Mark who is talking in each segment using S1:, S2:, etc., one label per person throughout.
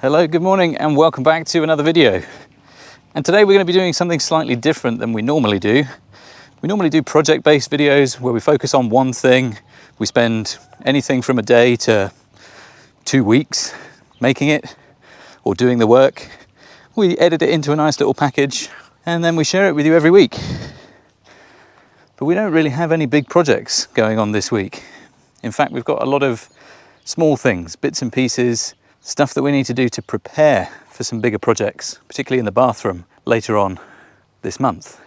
S1: Hello, good morning and welcome back to another video. And today we're going to be doing something slightly different than we normally do. We normally do project-based videos where we focus on one thing. We spend anything from a day to 2 weeks making it or doing the work. We edit it into a nice little package and then we share it with you every week. But we don't really have any big projects going on this week. In fact, we've got a lot of small things, bits and pieces, stuff that we need to do to prepare for some bigger projects, particularly in the bathroom later on this month.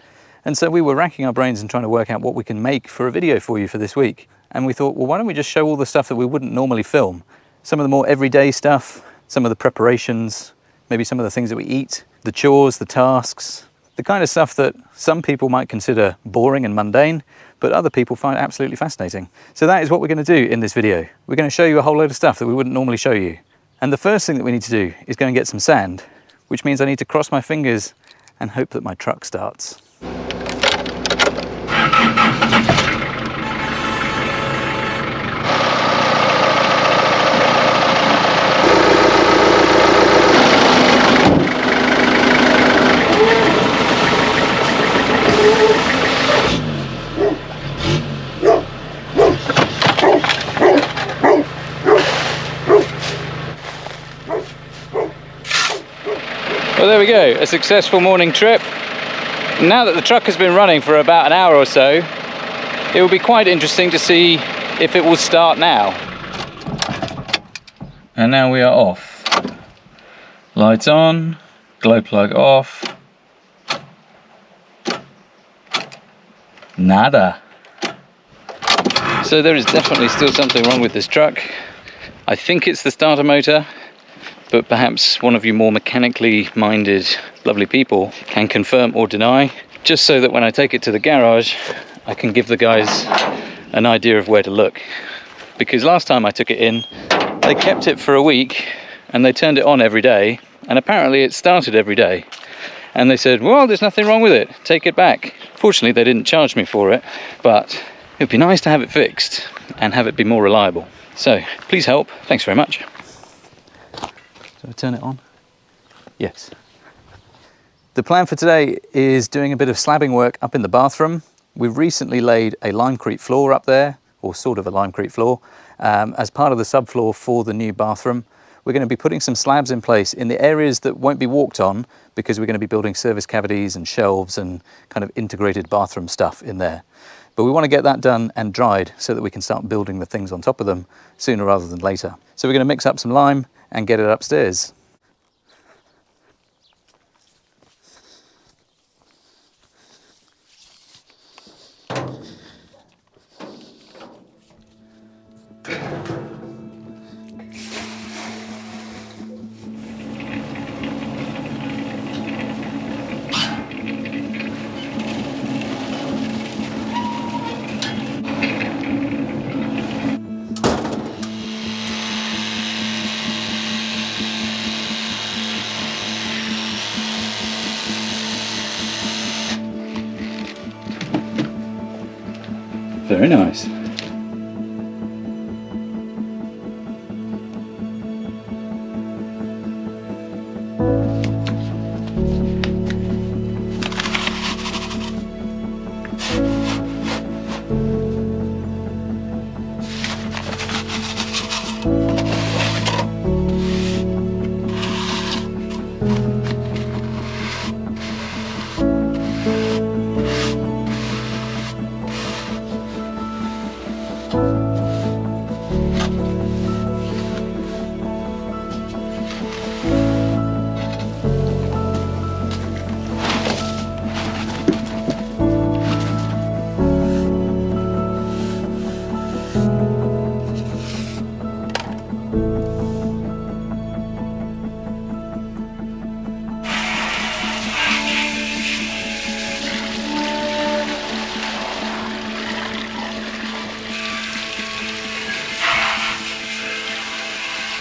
S1: And so we were racking our brains and trying to work out what we can make for a video for you for this week. And we thought, well, why don't we just show all the stuff that we wouldn't normally film? Some of the more everyday stuff, some of the preparations, maybe some of the things that we eat, the chores, the tasks, the kind of stuff that some people might consider boring and mundane, but other people find absolutely fascinating. So that is what we're going to do in this video. We're going to show you a whole load of stuff that we wouldn't normally show you. And the first thing that we need to do is go and get some sand, which means I need to cross my fingers and hope that my truck starts. Well, there we go, a successful morning trip. Now that the truck has been running for about an hour or so, it will be quite interesting to see if it will start now. And now we are off. Lights on, glow plug off. Nada. So there is definitely still something wrong with this truck. I think it's the starter motor, but perhaps one of you more mechanically minded lovely people can confirm or deny, just so that when I take it to the garage I can give the guys an idea of where to look. Because last time I took it in, they kept it for a week and they turned it on every day, and apparently it started every day, and they said, well, there's nothing wrong with it, take it back. Fortunately they didn't charge me for it, but it would be nice to have it fixed and have it be more reliable. So please help, thanks very much. So I turn it on? Yes. The plan for today is doing a bit of slabbing work up in the bathroom. We've recently laid a limecrete floor up there, or sort of a limecrete floor, as part of the subfloor for the new bathroom. We're going to be putting some slabs in place in the areas that won't be walked on, because we're going to be building service cavities and shelves and kind of integrated bathroom stuff in there. But we want to get that done and dried so that we can start building the things on top of them sooner rather than later. So we're going to mix up some lime and get it upstairs. Very nice.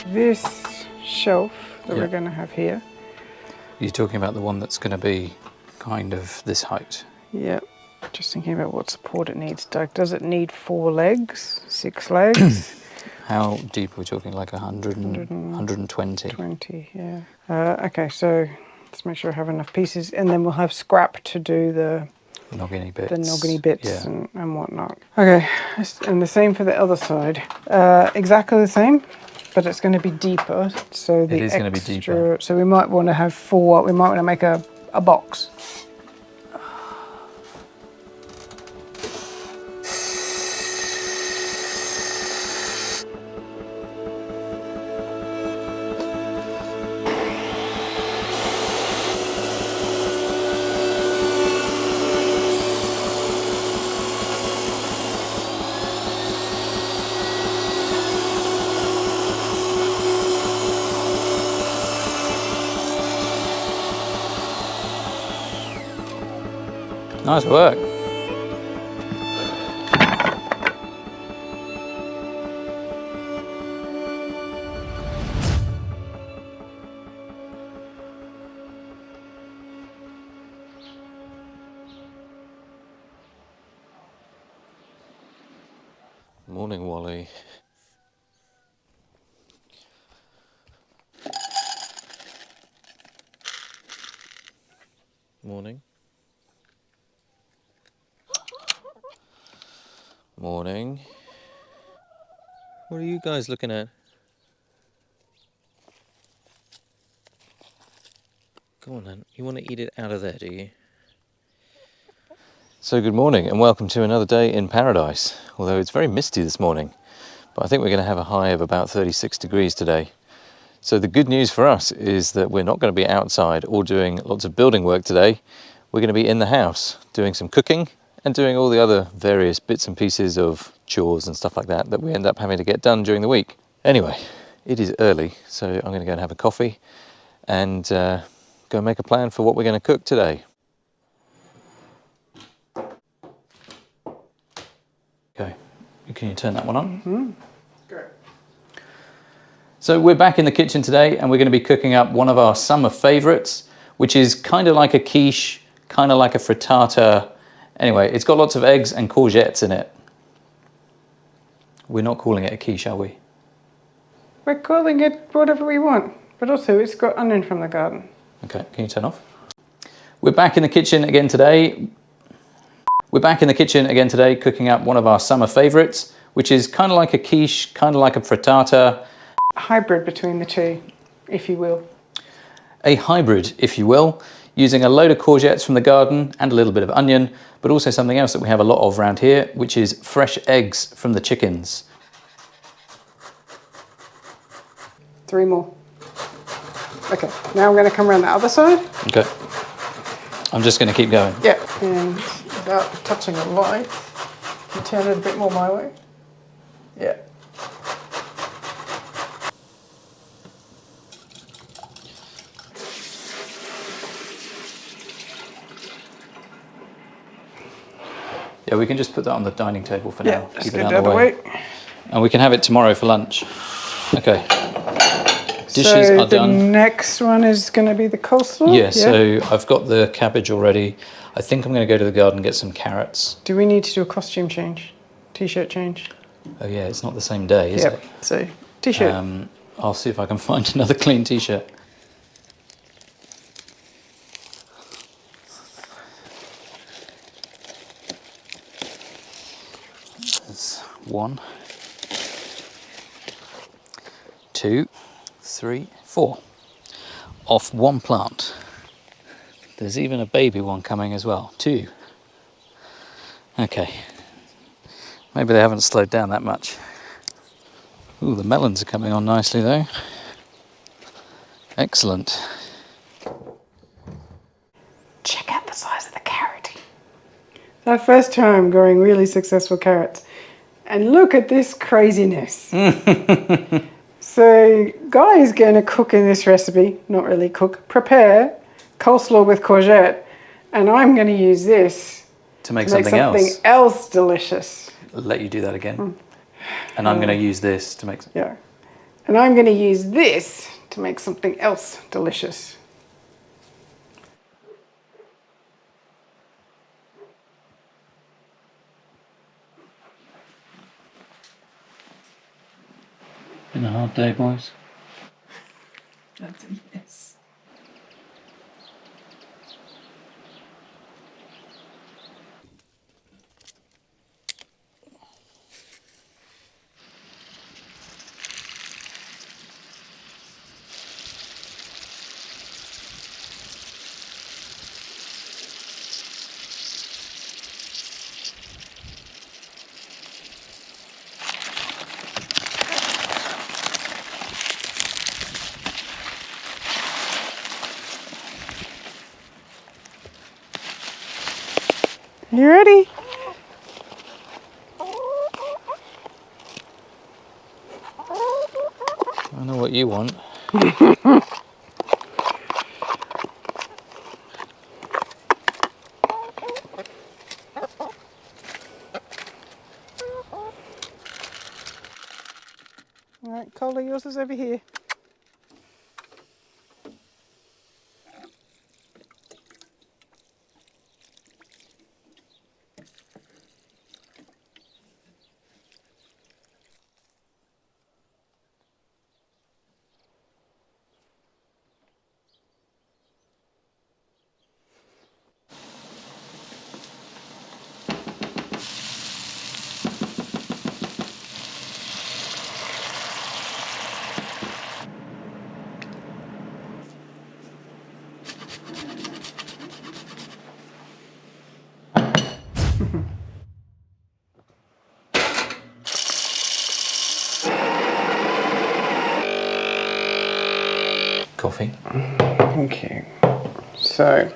S2: This shelf that we're going to have here.
S1: You're talking about the one that's going to be kind of this height?
S2: Yep. Just thinking about what support it needs, Doug. Does it need 4 legs, 6 legs?
S1: How deep are we talking? Like 100 120?
S2: 20, yeah. Okay, so let's make sure I have enough pieces, and then we'll have scrap to do the
S1: Nogginy bits.
S2: nogginy bits
S1: Yeah.
S2: and whatnot. Okay, and the same for the other side. Exactly the same, but it's going to be deeper. So the
S1: It is going to be deeper.
S2: So we might want to have 4. We might want to make a box.
S1: Nice work. Morning, Wally. Morning. Morning. What are you guys looking at? Go on then. You want to eat it out of there, do you? So good morning and welcome to another day in paradise. Although it's very misty this morning, but I think we're going to have a high of about 36 degrees today. So the good news for us is that we're not going to be outside or doing lots of building work today. We're going to be in the house doing some cooking and doing all the other various bits and pieces of chores and stuff like that that we end up having to get done during the week. Anyway, it is early, so I'm going to go and have a coffee and go make a plan for what we're going to cook today. Okay, can you turn that one on?
S2: Mm-hmm. Great.
S1: So we're back in the kitchen today and we're going to be cooking up one of our summer favorites, which is kind of like a quiche, kind of like a frittata. Anyway, it's got lots of eggs and courgettes in it. We're not calling it a quiche, are we?
S2: We're calling it whatever we want, but also it's got onion from the garden.
S1: Okay, can you turn off? We're back in the kitchen again today. Cooking up one of our summer favorites, which is kind of like a quiche, kind of like a frittata.
S2: A hybrid between the two, if you will.
S1: A hybrid, if you will, using a load of courgettes from the garden and a little bit of onion, but also something else that we have a lot of around here, which is fresh eggs from the chickens.
S2: 3 more. Okay, now I'm going to come around the other side.
S1: Okay. I'm just going to keep going.
S2: Yeah, and without touching the light, you turn it a bit more my way. Yeah.
S1: Yeah, we can just put that on the dining table for
S2: Yeah,
S1: now.
S2: let's
S1: Keep
S2: get
S1: it
S2: it
S1: out of the way. And we can have it tomorrow for lunch. Okay. Dishes
S2: so
S1: are done.
S2: the next one is going to be the coleslaw?
S1: Yeah, so I've got the cabbage already. I think I'm going to go to the garden and get some carrots.
S2: Do we need to do a costume change? T-shirt change?
S1: Oh yeah, it's not the same day, is it?
S2: So T-shirt.
S1: I'll see if I can find another clean T-shirt. There's 1, 2, 3, 4. Off 1 plant. There's even a baby one coming as well. 2. Okay. Maybe they haven't slowed down that much. Ooh, the melons are coming on nicely though. Excellent.
S2: Check out the size of the carrot. It's our first time growing really successful carrots. And look at this craziness. So Guy is going to cook in this recipe, not really cook, prepare coleslaw with courgette, and I'm going to use this
S1: To make something
S2: else delicious.
S1: I'll let you do that again. And I'm going to use this to make...
S2: Yeah. And I'm going to use this to make something else delicious.
S1: day, boys?
S2: That's a yes. You ready?
S1: I know what you want.
S2: All right, Cola, yours is over here.
S1: Coffee.
S2: Thank you. So,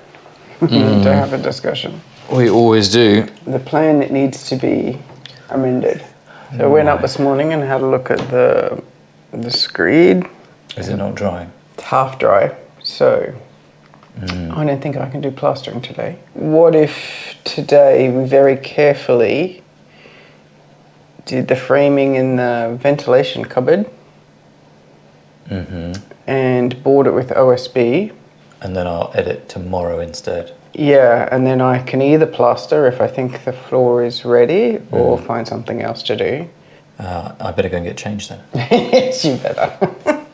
S2: we need to have a discussion.
S1: We always do.
S2: The plan needs to be amended. So I went up this morning and had a look at the screed.
S1: Is it not drying?
S2: It's half dry, so I don't think I can do plastering today. What if today we very carefully did the framing in the ventilation cupboard and board it with OSB?
S1: And then I'll edit tomorrow instead.
S2: Yeah, and then I can either plaster if I think the floor is ready or find something else to do.
S1: I better go and get changed then.
S2: Yes, you better.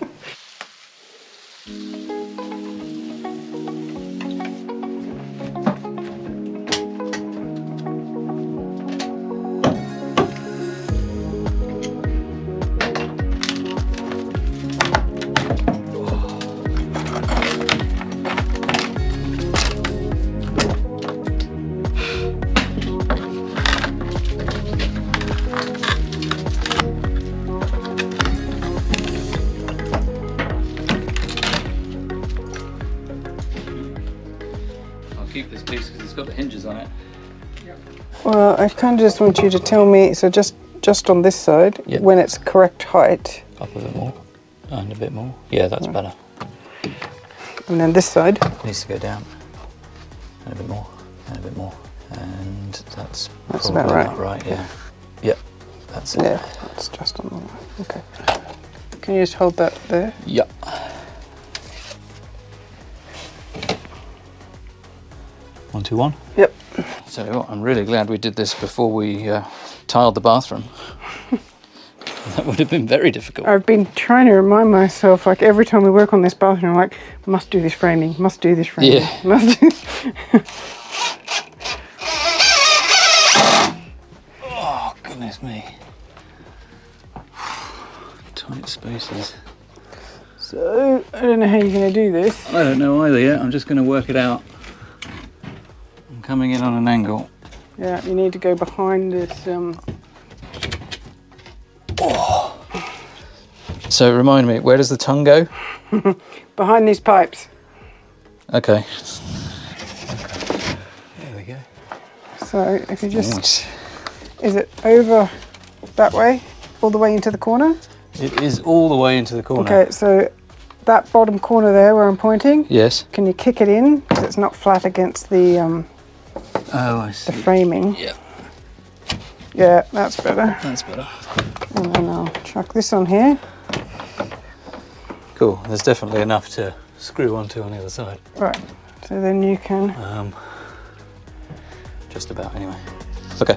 S1: Keep this piece because it's got the hinges on it.
S2: Well, I kind of just want you to tell me, so just on this side, when it's correct height.
S1: Up a bit more and a bit more. Yeah, that's better.
S2: And then this side.
S1: Needs to go down and a bit more and a bit more. And that's
S2: about right.
S1: Right, yeah. Yep, that's it.
S2: Yeah, that's just on the line. Okay. Can you just hold that there?
S1: Yep. 1, 2, 1.
S2: Yep.
S1: So I'm really glad we did this before we tiled the bathroom. That would have been very difficult.
S2: I've been trying to remind myself, like every time we work on this bathroom, I'm like, must do this framing, must do this framing,
S1: Yeah.
S2: must do.
S1: Oh, goodness me. Tight spaces.
S2: So, I don't know how you're going to do this.
S1: I don't know either yet. I'm just going to work it out. I'm coming in on an angle.
S2: Yeah, you need to go behind this.
S1: So remind me, where does the tongue go?
S2: Behind these pipes.
S1: Okay. There we go.
S2: So if you just, is it over that way, all the way into the corner?
S1: It is all the way into the corner.
S2: Okay, so that bottom corner there where I'm pointing.
S1: Yes.
S2: Can you kick it in because it's not flat against the
S1: Oh, I see.
S2: the framing?
S1: Yeah,
S2: Yeah, that's better.
S1: that's better.
S2: And then I'll chuck this on here.
S1: Cool. There's definitely enough to screw onto on the other side.
S2: Right. So then you can.
S1: Just about anyway. Okay.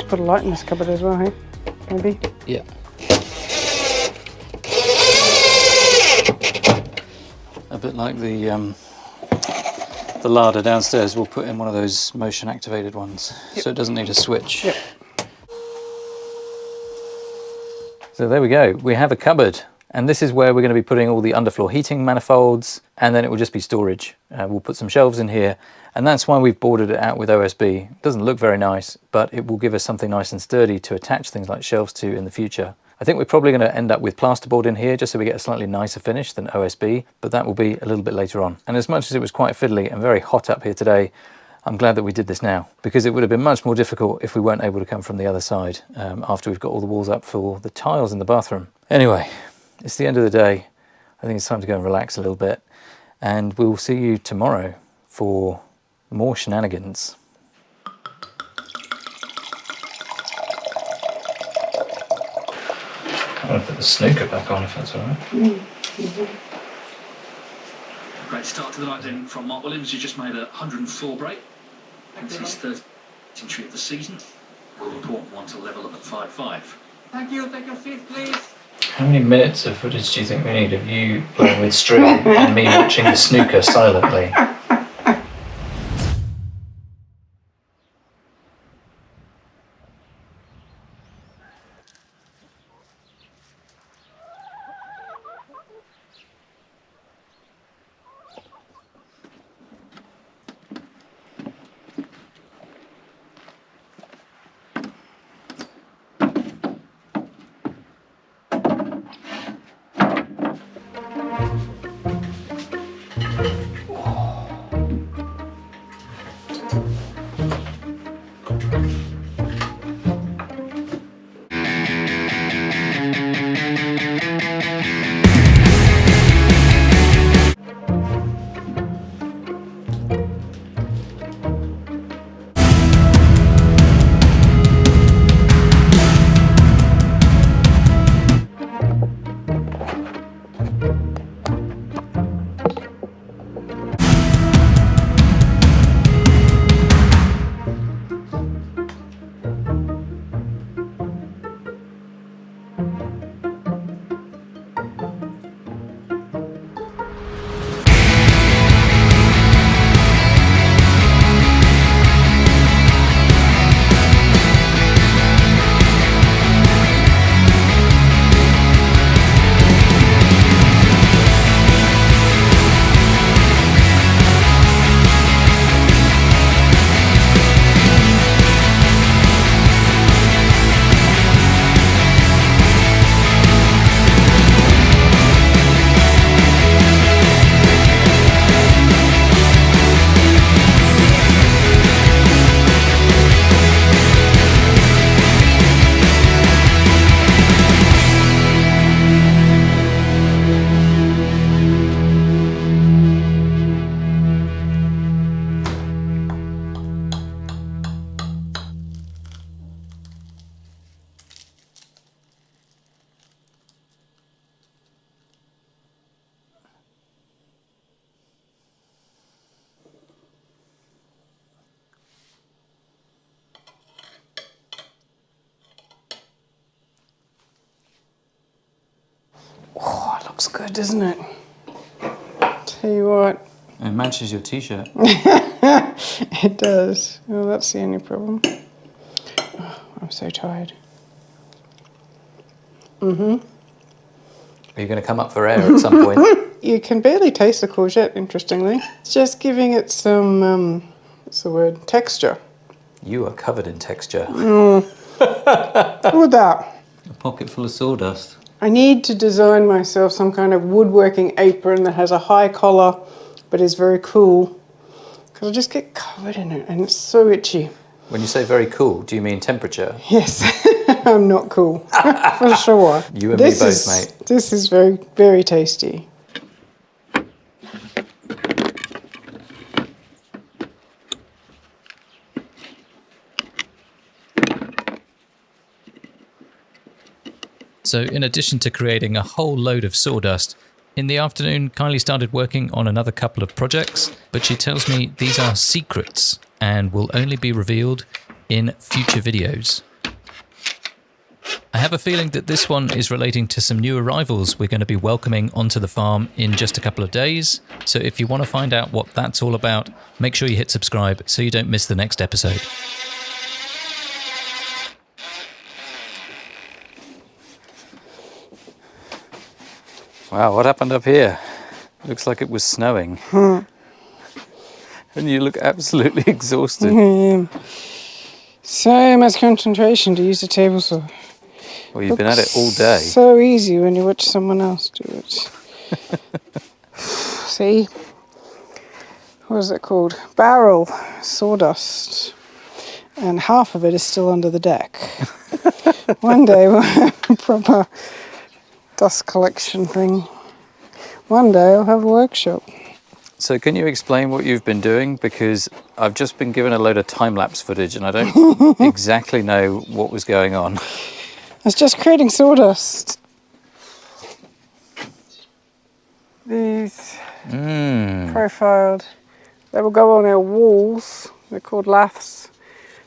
S2: should put a light in this cupboard as well, hey? Maybe?
S1: Yeah. A bit like the larder downstairs, we'll put in one of those motion activated ones, so it doesn't need a switch.
S2: Yep.
S1: So there we go, we have a cupboard. And this is where we're going to be putting all the underfloor heating manifolds, and then it will just be storage. We'll put some shelves in here, and that's why we've bordered it out with OSB. It doesn't look very nice, but it will give us something nice and sturdy to attach things like shelves to in the future. I think we're probably going to end up with plasterboard in here just so we get a slightly nicer finish than OSB, but that will be a little bit later on. And as much as it was quite fiddly and very hot up here today, I'm glad that we did this now, because it would have been much more difficult if we weren't able to come from the other side after we've got all the walls up for the tiles in the bathroom. Anyway, it's the end of the day. I think it's time to go and relax a little bit, and we'll see you tomorrow for more shenanigans. I'm going to put the snooker back on if that's all right.
S3: Great start to the night then from Mark Williams, who just made a 104 break. It's his third century of the season. Will important one to level up at 5-5.
S4: Thank you. Take your seat, please.
S1: How many minutes of footage do you think we need of you playing with string and me watching the snooker silently?
S2: Oh, it looks good, doesn't it? Tell you what.
S1: It matches your t-shirt.
S2: It does. Well, that's the only problem. Oh, I'm so tired. Mm-hmm.
S1: Are you going to come up for air at some point?
S2: You can barely taste the courgette, interestingly. It's just giving it some, what's the word, texture.
S1: You are covered in texture.
S2: Look at that.
S1: A pocket full of sawdust.
S2: I need to design myself some kind of woodworking apron that has a high collar but is very cool, because I just get covered in it and it's so itchy.
S1: When you say very cool, do you mean temperature?
S2: Yes, I'm not cool, for sure.
S1: You and me both, mate.
S2: This is very, very tasty.
S1: So in addition to creating a whole load of sawdust, in the afternoon Kylie started working on another couple of projects, but she tells me these are secrets and will only be revealed in future videos. I have a feeling that this one is relating to some new arrivals we're going to be welcoming onto the farm in just a couple of days. So if you want to find out what that's all about, make sure you hit subscribe so you don't miss the next episode. Wow, what happened up here? Looks like it was snowing. And you look absolutely exhausted.
S2: So much concentration to use a table saw.
S1: Well, you've been at it all day.
S2: So easy when you watch someone else do it. See? What is it called? Barrel sawdust. And half of it is still under the deck. One day we'll have a proper dust collection thing. One day I'll have a workshop.
S1: So can you explain what you've been doing? Because I've just been given a load of time-lapse footage and I don't exactly know what was going on.
S2: It's just creating sawdust. These profiled, they will go on our walls. They're called laths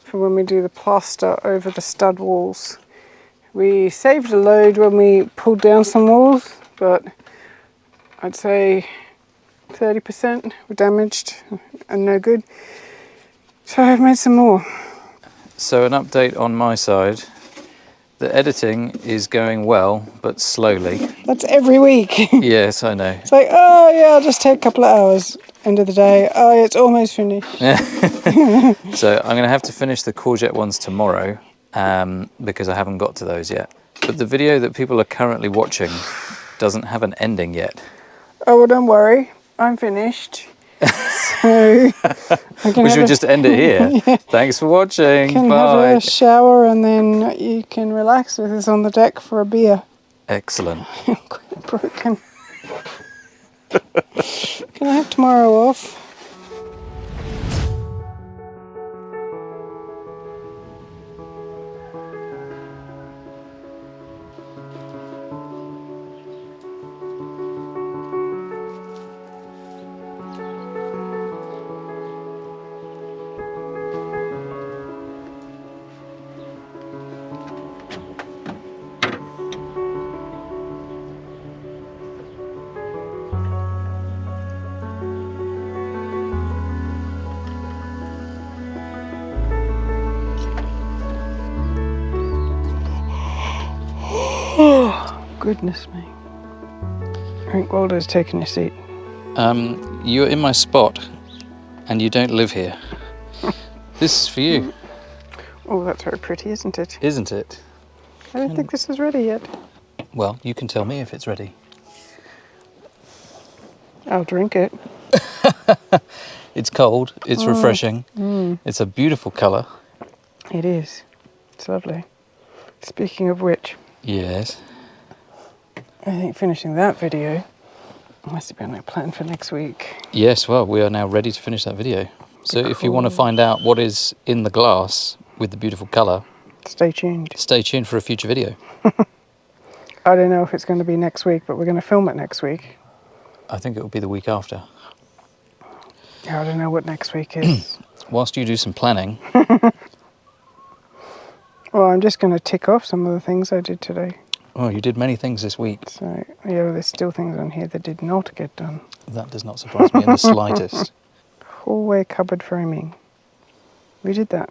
S2: for when we do the plaster over the stud walls. We saved a load when we pulled down some walls, but I'd say 30% were damaged and no good. So I've made some more.
S1: So an update on my side. The editing is going well, but slowly.
S2: That's every week.
S1: Yes, I know.
S2: It's like, oh yeah, I'll just take a couple of hours. End of the day, oh yeah, it's almost finished.
S1: So I'm going to have to finish the courgette ones tomorrow because I haven't got to those yet. But the video that people are currently watching doesn't have an ending yet.
S2: Oh, well, don't worry. I'm finished. So
S1: we should just end it here. Yeah. Thanks for watching.
S2: You can
S1: Bye.
S2: have a shower and then you can relax with us on the deck for a beer.
S1: Excellent.
S2: Broken. Can I have tomorrow off? Oh, goodness me. I think Waldo's taken your seat.
S1: You're in my spot and you don't live here. This is for you.
S2: Oh, that's very pretty, isn't it?
S1: Isn't it?
S2: I don't think this is ready yet.
S1: Well, you can tell me if it's ready.
S2: I'll drink it.
S1: It's cold, it's refreshing, it's a beautiful colour.
S2: It is. It's lovely. Speaking of which,
S1: Yes.
S2: I think finishing that video must have been our plan for next week.
S1: Yes, well, we are now ready to finish that video. So if you want to find out what is in the glass with the beautiful colour,
S2: Stay tuned.
S1: stay tuned for a future video.
S2: I don't know if it's going to be next week, but we're going to film it next week.
S1: I think it will be the week after.
S2: I don't know what next week is.
S1: Whilst you do some planning.
S2: Well, I'm just going to tick off some of the things I did today.
S1: Oh, you did many things this week.
S2: So, yeah, well, there's still things on here that did not get done.
S1: That does not surprise me in the slightest.
S2: Hallway cupboard framing. We did that.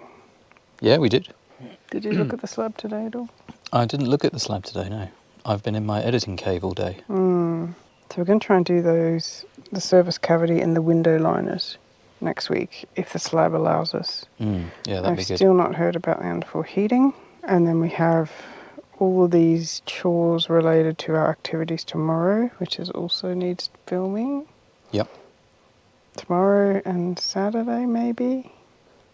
S1: Yeah, we did.
S2: Did you look at the slab today at all?
S1: I didn't look at the slab today, no. I've been in my editing cave all day.
S2: So we're going to try and do those, the surface cavity and the window liners next week, if the slab allows us.
S1: Yeah, that'd be
S2: I've
S1: good.
S2: still not heard about the underfloor heating. And then we have all of these chores related to our activities tomorrow, which is also needs filming.
S1: Yep.
S2: Tomorrow and Saturday, maybe.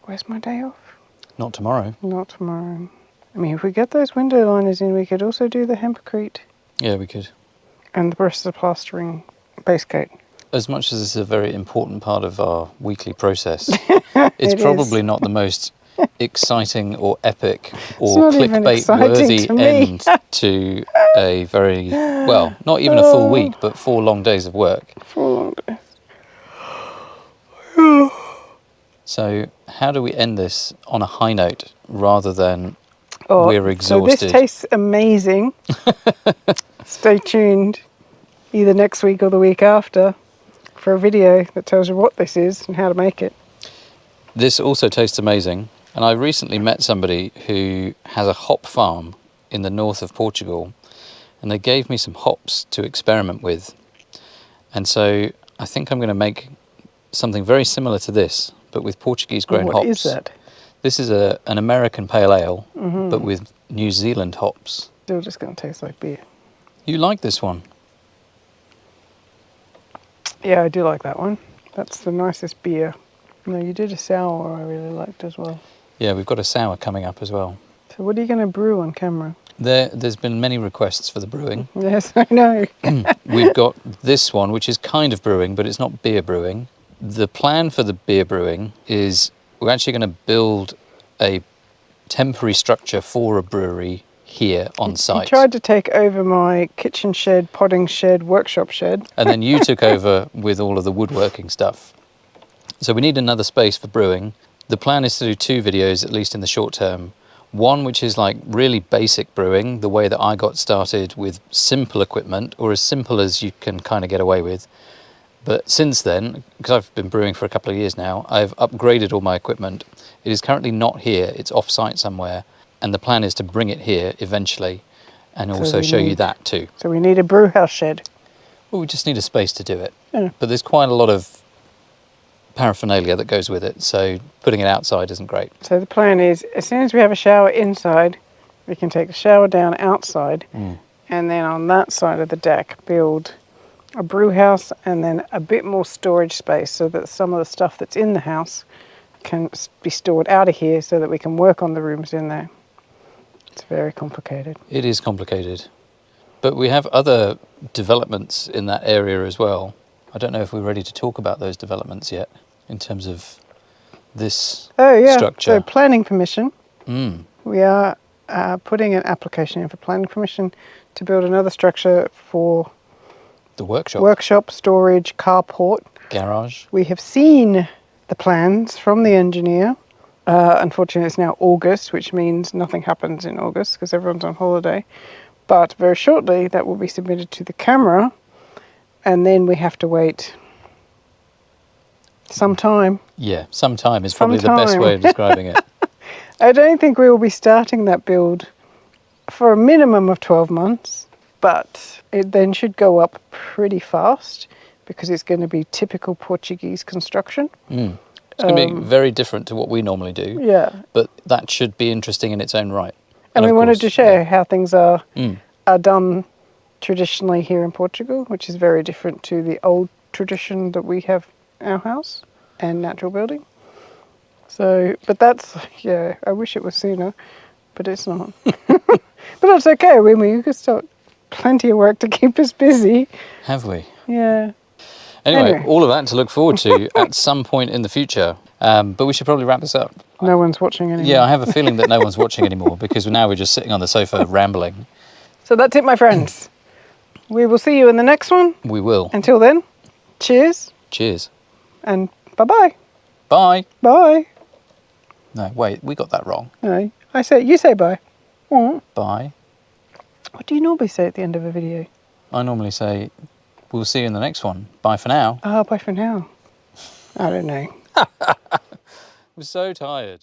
S2: Where's my day off?
S1: Not tomorrow.
S2: Not tomorrow. I mean, if we get those window liners in, we could also do the hempcrete
S1: Yeah, we could.
S2: and the rest of the plastering base coat.
S1: As much as it's a very important part of our weekly process, it's
S2: It
S1: probably
S2: is.
S1: not the most exciting or epic
S2: It's
S1: or
S2: not even
S1: clickbait-worthy
S2: exciting to me.
S1: end to a very, well, not even a full week, but 4 long days of work.
S2: 4 long days.
S1: So how do we end this on a high note rather than
S2: Oh,
S1: We're exhausted.
S2: So this tastes amazing. Stay tuned either next week or the week after for a video that tells you what this is and how to make it.
S1: This also tastes amazing. And I recently met somebody who has a hop farm in the north of Portugal, and they gave me some hops to experiment with. And so I think I'm going to make something very similar to this, but with Portuguese grown hops.
S2: What is that?
S1: This is an American pale ale, but with New Zealand hops.
S2: Still just going to taste like beer.
S1: You like this one?
S2: Yeah, I do like that one. That's the nicest beer. No, you did a sour I really liked as well.
S1: Yeah, we've got a sour coming up as well.
S2: So what are you going to brew on camera?
S1: There's been many requests for the brewing.
S2: Yes, I know.
S1: We've got this one, which is kind of brewing, but it's not beer brewing. The plan for the beer brewing is we're actually going to build a temporary structure for a brewery here on site.
S2: You tried to take over my kitchen shed, potting shed, workshop shed.
S1: And then you took over with all of the woodworking stuff. So we need another space for brewing. The plan is to do 2 videos, at least in the short term. One which is like really basic brewing, the way that I got started with simple equipment, or as simple as you can kind of get away with. But since then, because I've been brewing for a couple of years now, I've upgraded all my equipment. It is currently not here, it's off-site somewhere. And the plan is to bring it here eventually and also show you that too.
S2: So we need a brew house shed.
S1: Well, we just need a space to do it.
S2: Yeah.
S1: But there's quite a lot of paraphernalia that goes with it, so putting it outside isn't great.
S2: So the plan is, as soon as we have a shower inside, we can take the shower down outside, and then on that side of the deck build a brew house and then a bit more storage space so that some of the stuff that's in the house can be stored out of here so that we can work on the rooms in there. It's very complicated.
S1: It is complicated. But we have other developments in that area as well. I don't know if we're ready to talk about those developments yet in terms of this structure.
S2: So planning permission. We are putting an application in for planning permission to build another structure for
S1: The workshop.
S2: workshop, storage, carport.
S1: Garage.
S2: We have seen the plans from the engineer. Unfortunately, it's now August, which means nothing happens in August because everyone's on holiday. But very shortly, that will be submitted to the camera, and then we have to wait some time.
S1: Yeah, some time is probably the best way of describing it.
S2: I don't think we will be starting that build for a minimum of 12 months, but it then should go up pretty fast because it's going to be typical Portuguese construction.
S1: It's going to be very different to what we normally do.
S2: Yeah.
S1: But that should be interesting in its own right.
S2: And we
S1: of
S2: wanted
S1: course,
S2: to share how things are done traditionally here in Portugal, which is very different to the old tradition that we have in our house and natural building. So, but that's, yeah, I wish it was sooner, but it's not. But that's okay, we could start plenty of work to keep us busy.
S1: Have we?
S2: Yeah.
S1: Anyway, all of that to look forward to at some point in the future. But we should probably wrap this up.
S2: No one's watching anymore.
S1: Yeah, I have a feeling that no one's watching anymore because now we're just sitting on the sofa rambling.
S2: So that's it, my friends. We will see you in the next one.
S1: We will.
S2: Until then, cheers
S1: Cheers.
S2: and bye-bye.
S1: Bye.
S2: Bye.
S1: No, wait, we got that wrong.
S2: No, you say bye.
S1: Bye.
S2: What do you normally say at the end of a video?
S1: I normally say, we'll see you in the next one. Bye for now.
S2: Oh, bye for now. I don't know.
S1: I'm so tired.